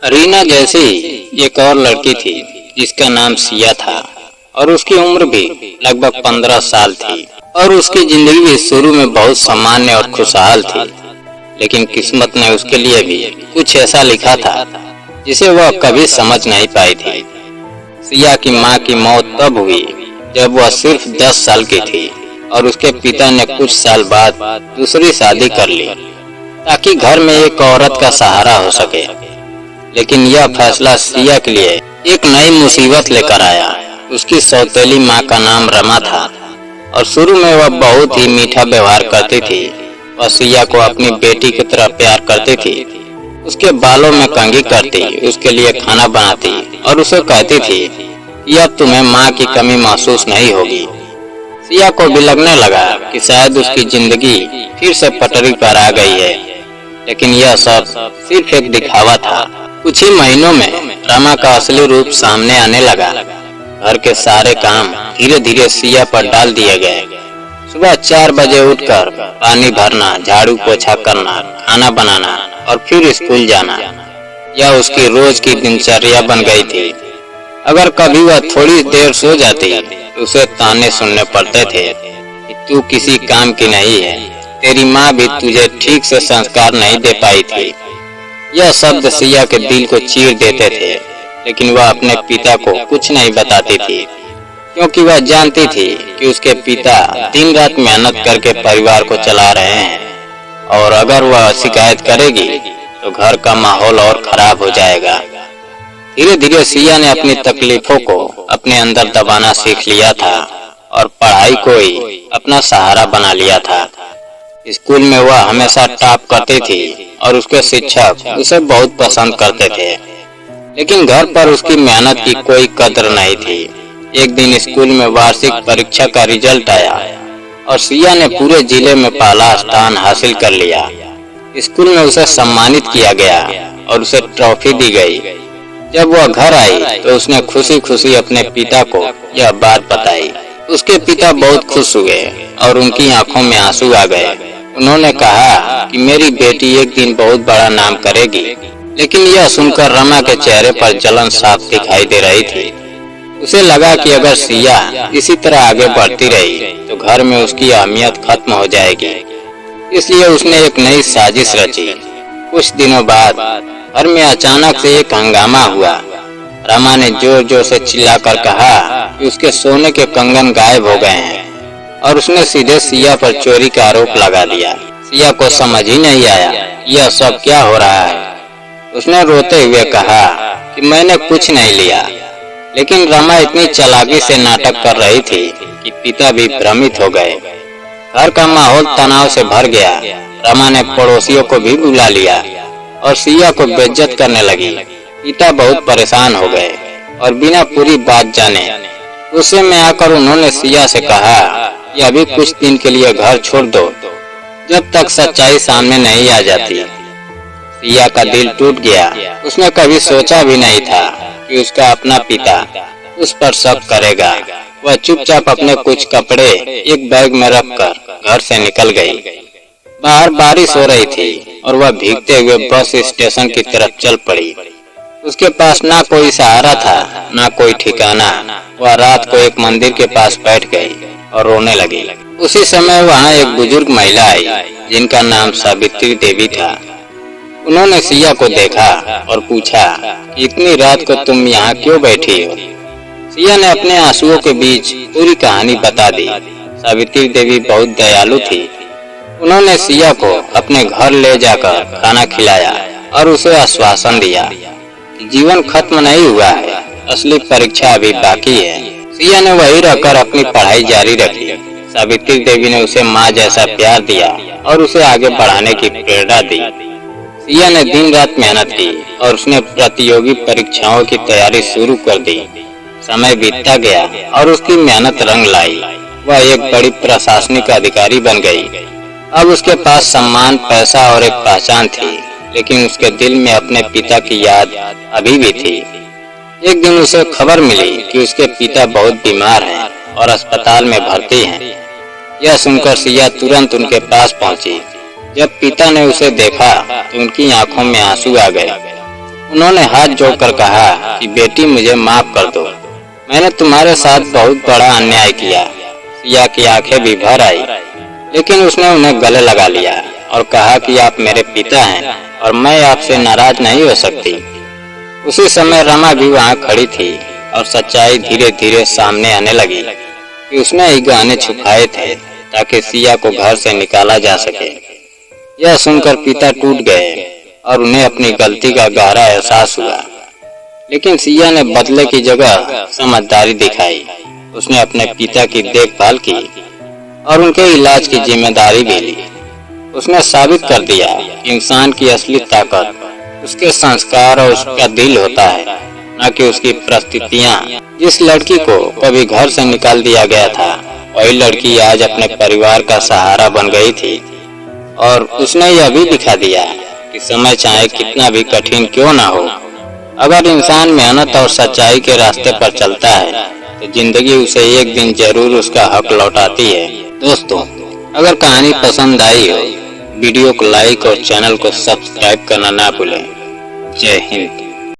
रीना जैसी एक और लड़की थी जिसका नाम सिया था और उसकी उम्र भी लगभग 15 साल थी और उसकी जिंदगी भी शुरू में बहुत सामान्य और खुशहाल थी। लेकिन किस्मत ने उसके लिए भी कुछ ऐसा लिखा था जिसे वह कभी समझ नहीं पाई थी। सिया की मां की मौत तब हुई जब वह सिर्फ 10 साल की थी और उसके पिता ने कुछ साल बाद दूसरी शादी कर ली ताकि घर में एक औरत का सहारा हो सके। लेकिन यह फैसला सिया के लिए एक नई मुसीबत लेकर आया। उसकी सौतेली माँ का नाम रमा था और शुरू में वह बहुत ही मीठा व्यवहार करती थी। वह सिया को अपनी बेटी की तरह प्यार करती थी, उसके बालों में कंघी करती, उसके लिए खाना बनाती और उसे कहती थी कि अब तुम्हें माँ की कमी महसूस नहीं होगी। सिया को भी लगने लगा कि शायद उसकी जिंदगी फिर से पटरी पर आ गई है, लेकिन यह सब सिर्फ एक दिखावा था। कुछ ही महीनों में रमा का असली रूप सामने आने लगा। घर के सारे काम धीरे धीरे सिया पर डाल दिए गए। सुबह 4 बजे उठकर पानी भरना, झाड़ू पोछा करना, खाना बनाना और फिर स्कूल जाना, यह उसकी रोज की दिनचर्या बन गई थी। अगर कभी वह थोड़ी देर सो जाती तो उसे ताने सुनने पड़ते थे कि तू किसी काम की नहीं है, तेरी माँ भी तुझे ठीक से संस्कार नहीं दे पाई थी। यह शब्द सिया के दिल को चीर देते थे, लेकिन वह अपने पिता को कुछ नहीं बताती थी क्योंकि वह जानती थी कि उसके पिता दिन रात मेहनत करके परिवार को चला रहे हैं और अगर वह शिकायत करेगी तो घर का माहौल और खराब हो जाएगा। धीरे धीरे सिया ने अपनी तकलीफों को अपने अंदर दबाना सीख लिया था और पढ़ाई को ही अपना सहारा बना लिया था। स्कूल में वह हमेशा टॉप करती थी और उसके शिक्षक उसे बहुत पसंद करते थे, लेकिन घर पर उसकी मेहनत की कोई कदर नहीं थी। एक दिन स्कूल में वार्षिक परीक्षा का रिजल्ट आया और सिया ने पूरे जिले में पहला स्थान हासिल कर लिया। स्कूल में उसे सम्मानित किया गया और उसे ट्रॉफी दी गई। जब वह घर आई तो उसने खुशी खुशी अपने पिता को यह बात बताई। उसके पिता बहुत खुश हुए और उनकी आंखों में आंसू आ गए। उन्होंने कहा कि मेरी बेटी एक दिन बहुत बड़ा नाम करेगी। लेकिन यह सुनकर रमा के चेहरे पर जलन साफ दिखाई दे रही थी। उसे लगा कि अगर सिया इसी तरह आगे बढ़ती रही तो घर में उसकी अहमियत खत्म हो जाएगी। इसलिए उसने एक नई साजिश रची। कुछ दिनों बाद घर में अचानक से एक हंगामा हुआ। रमा ने जोर जोर से चिल्लाकर कहा कि उसके सोने के कंगन गायब हो गए हैं और उसने सीधे सिया पर चोरी का आरोप लगा दिया। सिया को समझ ही नहीं आया यह सब क्या हो रहा है। उसने रोते हुए कहा कि मैंने कुछ नहीं लिया, लेकिन रमा इतनी चालाकी से नाटक कर रही थी कि पिता भी भ्रमित हो गए। घर का माहौल तनाव से भर गया। रमा ने पड़ोसियों को भी बुला लिया और सिया को बेइज्जत करने लगी। पिता बहुत परेशान हो गए और बिना पूरी बात जाने गुस्से में आकर उन्होंने सिया से कहा कि अभी कुछ दिन के लिए घर छोड़ दो जब तक सच्चाई सामने नहीं आ जाती। सिया का दिल टूट गया। उसने कभी सोचा भी नहीं था कि उसका अपना पिता उस पर शक करेगा। वह चुपचाप अपने कुछ कपड़े एक बैग में रखकर घर से निकल गई। बाहर बारिश हो रही थी और वह भीगते हुए बस स्टेशन की तरफ चल पड़ी। उसके पास ना कोई सहारा था, ना कोई ठिकाना। वह रात को एक मंदिर के पास बैठ गई और रोने लगी। उसी समय वहाँ एक बुजुर्ग महिला आई जिनका नाम सावित्री देवी था। उन्होंने सिया को देखा और पूछा कि इतनी रात को तुम यहाँ क्यों बैठी हो। सिया ने अपने आंसुओं के बीच पूरी कहानी बता दी। सावित्री देवी बहुत दयालु थी। उन्होंने सिया को अपने घर ले जाकर खाना खिलाया और उसे आश्वासन दिया कि जीवन खत्म नहीं हुआ है, असली परीक्षा अभी बाकी है। सिया ने वहीं रहकर अपनी पढ़ाई जारी रखी। सावित्री देवी ने उसे माँ जैसा प्यार दिया और उसे आगे बढ़ाने की प्रेरणा दी। सिया ने दिन रात मेहनत की और उसने प्रतियोगी परीक्षाओं की तैयारी शुरू कर दी। समय बीतता गया और उसकी मेहनत रंग लाई। वह एक बड़ी प्रशासनिक अधिकारी बन गई। अब उसके पास सम्मान, पैसा और एक पहचान थी, लेकिन उसके दिल में अपने पिता की याद अभी भी थी। एक दिन उसे खबर मिली कि उसके पिता बहुत बीमार हैं और अस्पताल में भर्ती हैं। यह सुनकर सिया तुरंत उनके पास पहुंची। जब पिता ने उसे देखा तो उनकी आंखों में आंसू आ गए। उन्होंने हाथ जोड़कर कहा कि बेटी मुझे माफ कर दो, मैंने तुम्हारे साथ बहुत बड़ा अन्याय किया। सिया की आंखें भी भर आई, लेकिन उसने उन्हें गले लगा लिया और कहा कि आप मेरे पिता हैं और मैं आपसे नाराज नहीं हो सकती। उसी समय रमा भी वहाँ खड़ी थी और सच्चाई धीरे धीरे सामने आने लगी कि उसने ही गहने छुपाए थे ताकि सिया को घर से निकाला जा सके। यह सुनकर पिता टूट गए और उन्हें अपनी गलती का गहरा एहसास हुआ, लेकिन सिया ने बदले की जगह समझदारी दिखाई। उसने अपने पिता की देखभाल की और उनके इलाज की जिम्मेदारी भी ली। उसने साबित कर दिया कि इंसान की असली ताकत उसके संस्कार और उसका दिल होता है, न कि उसकी परिस्थितियाँ। जिस लड़की को कभी घर से निकाल दिया गया था, वही लड़की आज अपने परिवार का सहारा बन गई थी। और उसने यह भी दिखा दिया कि समय चाहे कितना भी कठिन क्यों ना हो, अगर इंसान मेहनत और सच्चाई के रास्ते पर चलता है तो जिंदगी उसे एक दिन जरूर उसका हक लौटाती है। दोस्तों, अगर कहानी पसंद आई हो, वीडियो को लाइक और चैनल को सब्सक्राइब करना ना भूलें। जय हिंद।